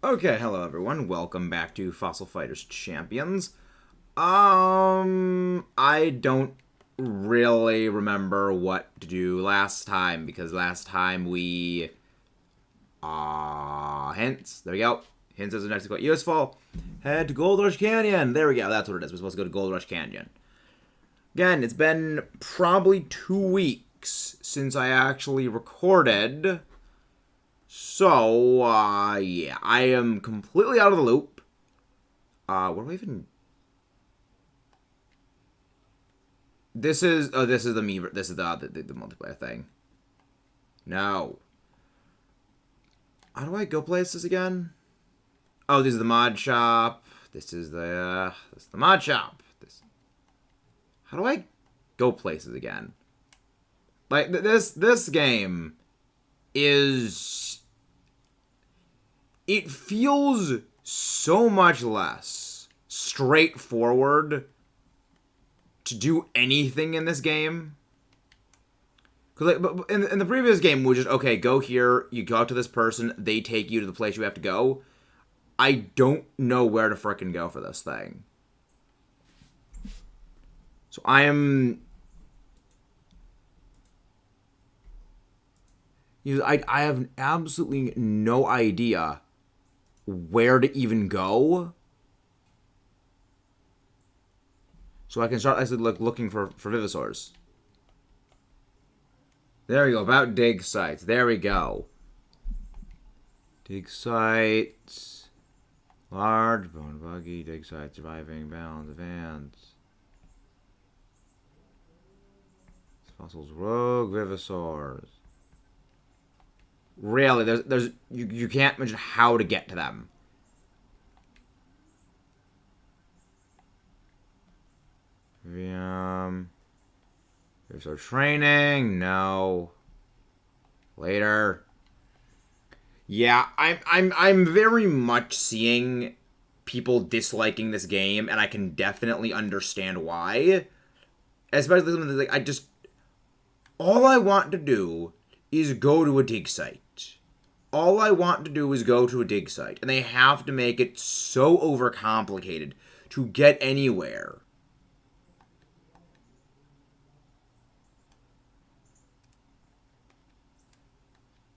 Okay, hello everyone. Welcome back to Fossil Fighters Champions. I don't really remember what to do last time because last time we hints. There we go. Hints is next quite useful. Head to Gold Rush Canyon. There we go. That's what it is. We're supposed to go to Gold Rush Canyon. Again, it's been probably 2 weeks since I actually recorded. So, yeah, I am completely out of the loop. What do I even... This is the multiplayer thing. No. How do I go places again? Oh, this is the mod shop. This is the mod shop. How do I go places again? Like, this game is... It feels so much less straightforward to do anything in this game. Cause like, in the previous game, we just, okay, go here, you go out to this person, they take you to the place you have to go. I don't know where to frickin' go for this thing. So I am... I have absolutely no idea where to even go. So I can start actually looking for Vivisaurs. There we go. About dig sites. There we go. Dig sites. Large bone buggy. Dig sites. Surviving. Balance. Advance. Fossils. Rogue Vivisaurs. Really, there's you can't imagine how to get to them. There's our training. No. Later. Yeah, I'm very much seeing people disliking this game, and I can definitely understand why. Especially like I just all I want to do is go to a dig site. All I want to do is go to a dig site, and they have to make it so overcomplicated to get anywhere.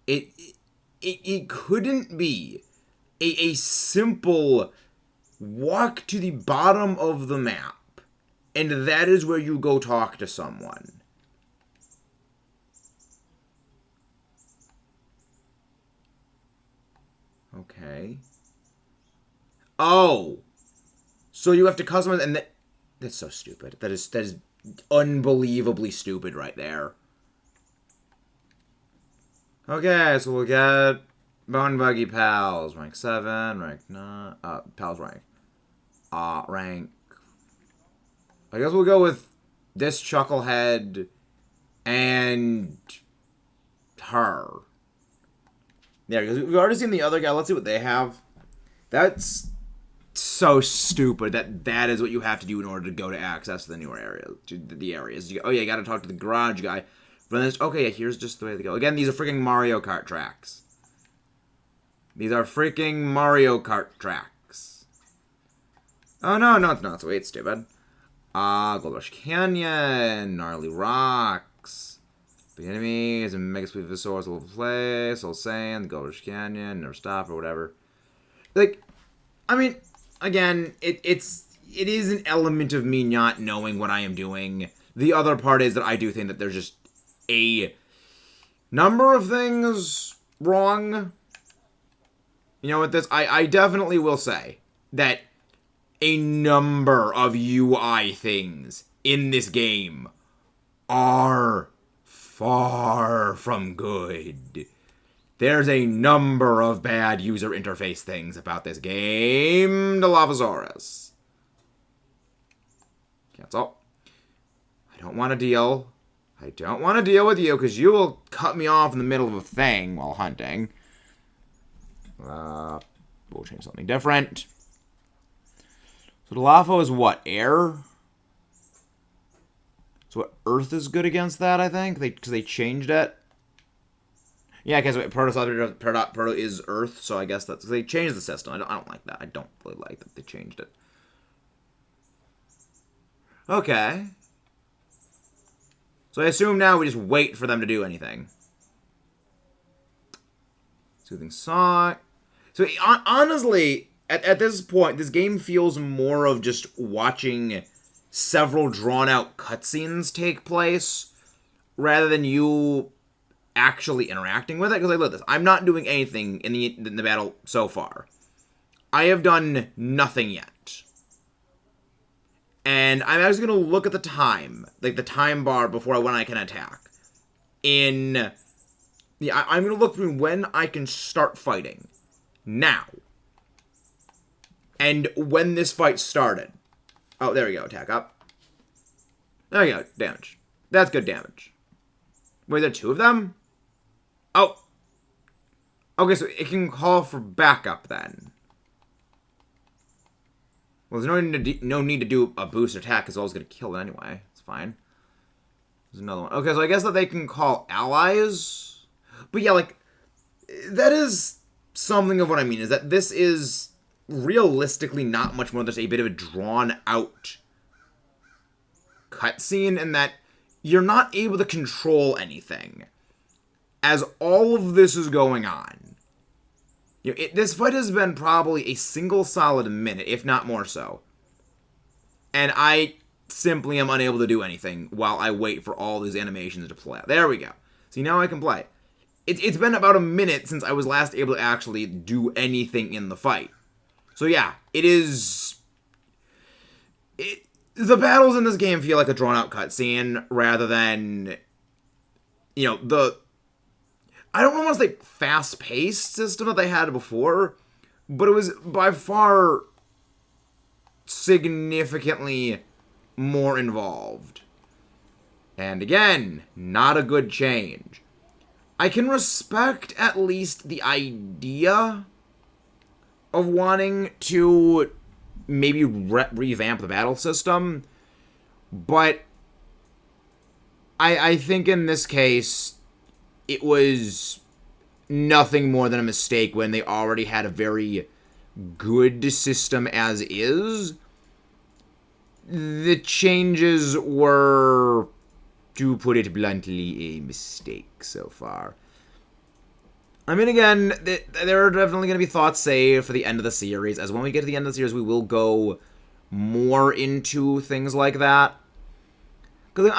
It couldn't be a simple walk to the bottom of the map, and that is where you go talk to someone. Okay. Oh. So you have to customize, and that's so stupid. That is unbelievably stupid right there. Okay, so we'll get Bone Buggy Pals, rank 7, rank 9, Pals rank. Rank... I guess we'll go with this Chucklehead and her. Yeah, because we've already seen the other guy. Let's see what they have. That's so stupid that is what you have to do in order to go to access the newer areas, to the areas. Oh yeah, you got to talk to the garage guy. From this, okay, yeah, here's just the way to go. Again, these are freaking Mario Kart tracks. These are freaking Mario Kart tracks. Oh no, it's not. So wait, stupid. Gold Rush Canyon, gnarly rocks, big enemies, and Mega Sweep Visours will play, Soul Sand, Gold Rush Canyon, never stop or whatever. Like, I mean, again, it is an element of me not knowing what I am doing. The other part is that I do think that there's just a number of things wrong. You know, with this, I definitely will say that a number of UI things in this game are far from good. There's a number of bad user interface things about this game. Dilophosaurus. Cancel. I don't want to deal. I don't want to deal with you because you will cut me off in the middle of a thing while hunting. We'll change something different. So Dilopho is what? Air? So what, Earth is good against that, I think? Because they changed it? Yeah, because Proto is Earth, so I guess they changed the system. I don't like that. I don't really like that they changed it. Okay. So I assume now we just wait for them to do anything. Soothing Song. So honestly, at this point, this game feels more of just watching several drawn-out cutscenes take place rather than you actually interacting with it. Because look at this, I'm not doing anything in the battle so far. I have done nothing yet. And I'm actually going to look at the time, like the time bar before when I can attack. I'm going to look between when I can start fighting. Now. And when this fight started. Oh, there we go. Attack up. There we go. Damage. That's good damage. Wait, there are two of them? Oh. Okay, so it can call for backup then. Well, there's no need to do a boost attack because I was going to kill it anyway. It's fine. There's another one. Okay, so I guess that they can call allies. But yeah, like, that is something of what I mean, is that this is realistically not much more than just a bit of a drawn-out cutscene, in that you're not able to control anything as all of this is going on. This fight has been probably a single solid minute, if not more so. And I simply am unable to do anything while I wait for all these animations to play out. There we go. See, now I can play. It's been about a minute since I was last able to actually do anything in the fight. So yeah, it is... the battles in this game feel like a drawn-out cutscene rather than... I don't want to say fast-paced system that they had before, but it was by far significantly more involved. And again, not a good change. I can respect at least the idea of wanting to maybe revamp the battle system, but I think in this case, it was nothing more than a mistake when they already had a very good system as is. The changes were, to put it bluntly, a mistake so far. I mean, again, there are definitely going to be thoughts saved for the end of the series, as when we get to the end of the series, we will go more into things like that. Because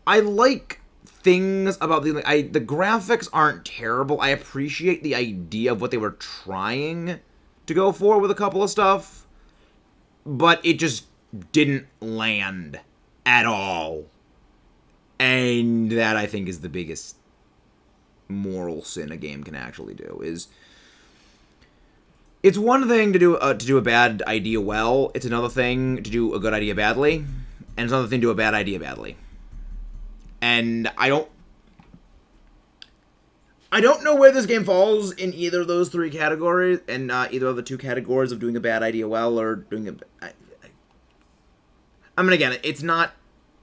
I like things about the graphics aren't terrible. I appreciate the idea of what they were trying to go for with a couple of stuff, but it just didn't land at all. And that, I think, is the biggest moral sin a game can actually do. Is it's one thing to do a bad idea well. It's another thing to do a good idea badly, and it's another thing to do a bad idea badly. And I don't know where this game falls in either of those three categories, and either of the two categories of doing a bad idea well or doing I mean, again, it's not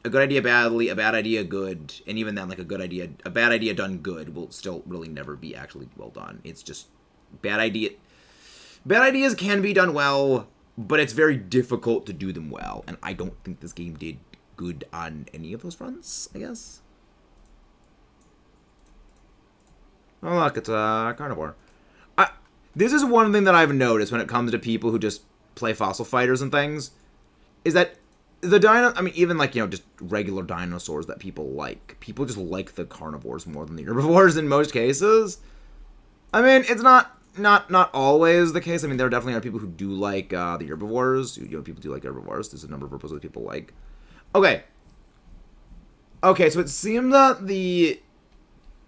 a good idea badly, a bad idea good, and even then, like a bad idea done good will still really never be actually well done. It's just bad idea. Bad ideas can be done well, but it's very difficult to do them well, and I don't think this game did good on any of those fronts, I guess. Oh, look, it's a carnivore. This is one thing that I've noticed when it comes to people who just play Fossil Fighters and things, is that even like, just regular dinosaurs that people like. People just like the carnivores more than the herbivores in most cases. I mean, it's not always the case. I mean, there definitely are people who do like the herbivores. People do like herbivores. There's a number of herbivores that people like. Okay, so it seems that the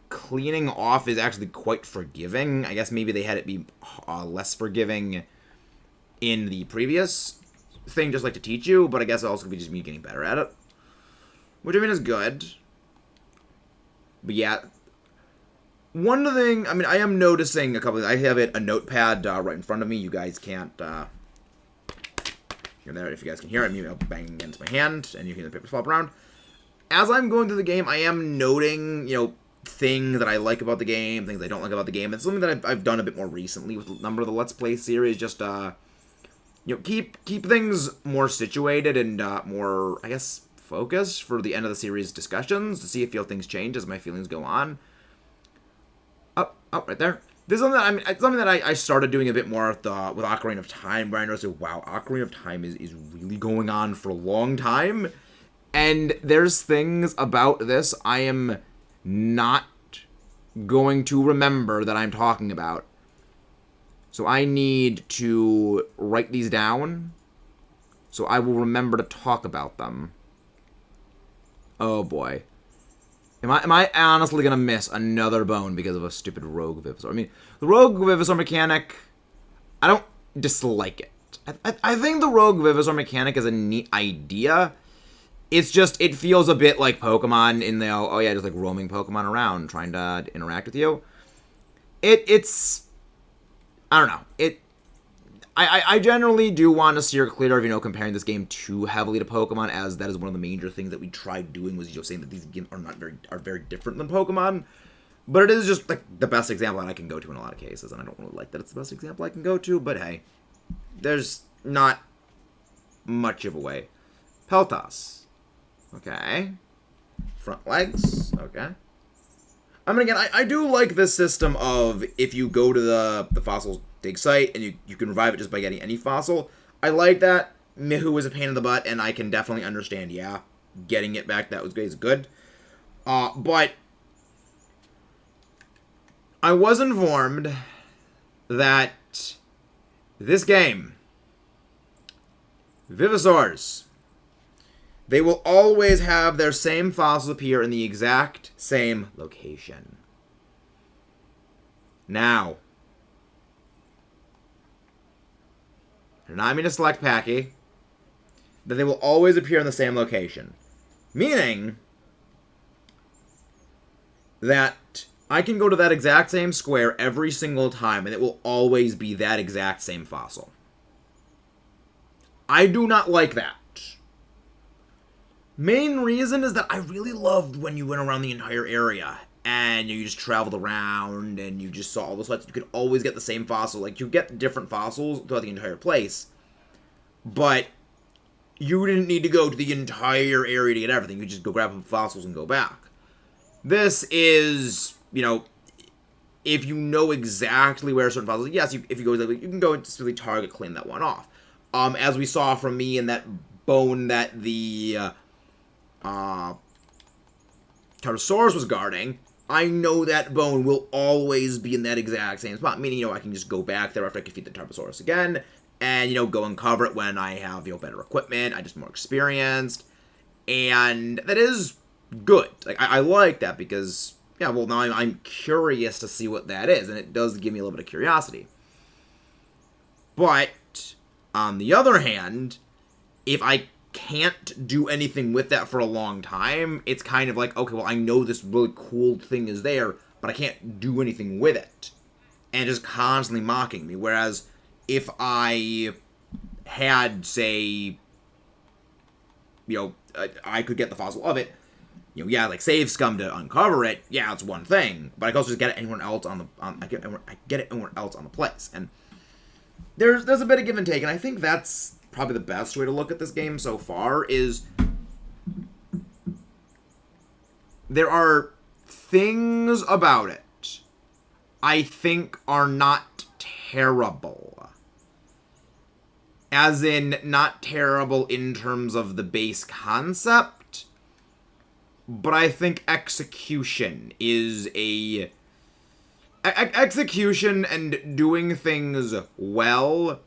cleaning off is actually quite forgiving. I guess maybe they had it be less forgiving in the previous thing, just like to teach you, but I guess it also could be just me getting better at it, which I mean is good. But yeah, one thing, I mean, I am noticing a couple of, I have a notepad right in front of me. You guys can't hear that. If you guys can hear it, I'm banging against my hand, and you can hear the paper flop around. As I'm going through the game, I am noting, things that I like about the game, things I don't like about the game. It's something that I've done a bit more recently with a number of the Let's Play series. Just keep things more situated and more, I guess, focused for the end of the series discussions to see if things change as my feelings go on. Right there. This is something that I started doing a bit more with Ocarina of Time, where I noticed, wow, Ocarina of Time is really going on for a long time, and there's things about this I am not going to remember that I'm talking about. So I need to write these down, so I will remember to talk about them. Oh boy. Am I honestly gonna miss another bone because of a stupid Rogue Vivisor? I mean, the Rogue Vivisor mechanic, I don't dislike it. I think the Rogue Vivisor mechanic is a neat idea. It's just, it feels a bit like Pokemon in the, oh yeah, just like roaming Pokemon around, trying to interact with you. It's, I don't know. I generally do want to steer clear of, comparing this game too heavily to Pokemon, as that is one of the major things that we tried doing, was, saying that these games are very different than Pokemon. But it is just, like, the best example that I can go to in a lot of cases, and I don't really like that it's the best example I can go to, but hey, there's not much of a way. Peltas. Okay. Front legs. Okay. I mean, again, I do like this system of, if you go to the fossil dig site, and you can revive it just by getting any fossil. I like that. Mihu is a pain in the butt, and I can definitely understand, yeah, getting it back, that was good. But I was informed that this game, Vivisors, they will always have their same fossils appear in the exact same location. Now, they're not mean to select Packy, that they will always appear in the same location. Meaning that I can go to that exact same square every single time, and it will always be that exact same fossil. I do not like that. Main reason is that I really loved when you went around the entire area, and you just traveled around, and you just saw all the sites. You could always get the same fossil. Like, you get different fossils throughout the entire place, but you didn't need to go to the entire area to get everything. You could just go grab some fossils and go back. This is, if you know exactly where certain fossils, yes, if you go, you can go and specifically target, clean that one off. As we saw from me in that bone that the Tarbosaurus was guarding, I know that bone will always be in that exact same spot. Meaning, I can just go back there after I defeat the Tarbosaurus again, and, go and cover it when I have, better equipment, I'm just more experienced, and that is good. Like, I like that because, yeah, well, now I'm curious to see what that is, and it does give me a little bit of curiosity. But, on the other hand, if I can't do anything with that for a long time, it's kind of like, okay, well, I know this really cool thing is there, but I can't do anything with it. And just constantly mocking me. Whereas, if I had, say, I could get the fossil of it, yeah, like save scum to uncover it, yeah, it's one thing. But I can also just get it anywhere else I get it anywhere else on the place. And there's a bit of give and take, and I think that's probably the best way to look at this game so far, is there are things about it I think are not terrible. As in, not terrible in terms of the base concept, but I think execution is execution and doing things well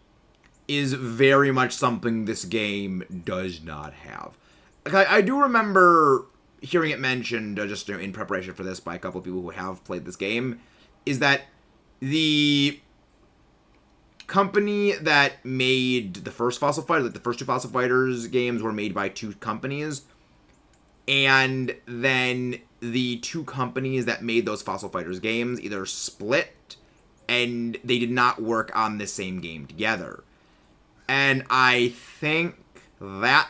is very much something this game does not have. I do remember hearing it mentioned, just in preparation for this, by a couple of people who have played this game, is that the company that made the first Fossil Fighter, like the first two Fossil Fighters games, were made by two companies, and then the two companies that made those Fossil Fighters games either split, and they did not work on the same game together. And I think that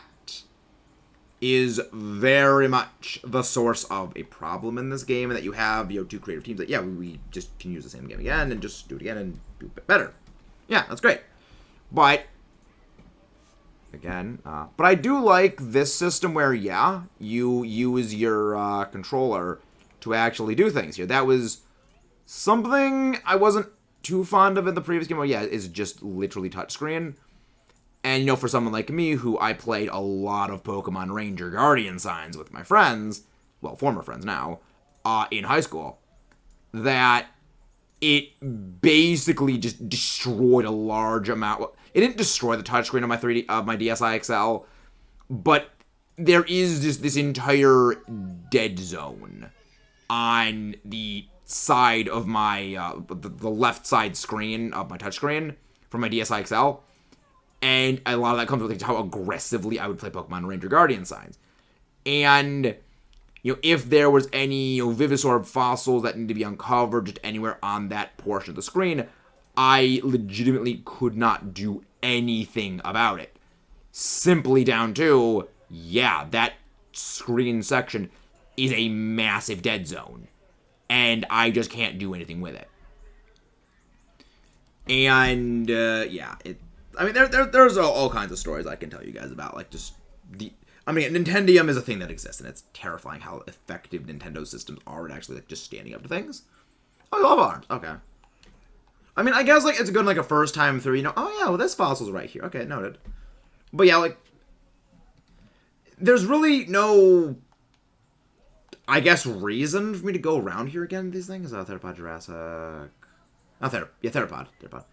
is very much the source of a problem in this game, and that you have, two creative teams that, we just can use the same game again and just do it again and do it better. Yeah, that's great. But, again, but I do like this system where, you use your controller to actually do things here. That was something I wasn't too fond of in the previous game. Is just literally touchscreen. And, for someone like me, who I played a lot of Pokemon Ranger Guardian Signs with my friends, well, former friends now, in high school, that it basically just destroyed a large amount. It didn't destroy the touchscreen of my my DSi XL, but there is just this entire dead zone on the side of my, the left side screen of my touchscreen from my DSi XL. And a lot of that comes with how aggressively I would play Pokemon Ranger Guardian Signs. And, if there was any, Vivisorb fossils that need to be uncovered just anywhere on that portion of the screen, I legitimately could not do anything about it. Simply down to, that screen section is a massive dead zone. And I just can't do anything with it. And, there's all kinds of stories I can tell you guys about, Nintendium is a thing that exists, and it's terrifying how effective Nintendo systems are at actually, just standing up to things. Oh, you love arms. Okay. I guess, it's good, a first time through, this fossil's right here. Okay, noted. But, there's really no, I guess, reason for me to go around here again, these things. Theropod, Jurassic. Theropod.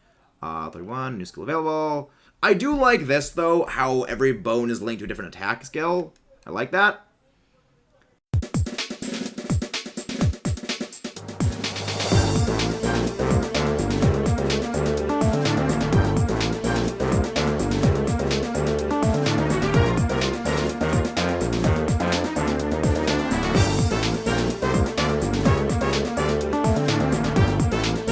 31, new skill available. I do like this, though, how every bone is linked to a different attack skill. I like that.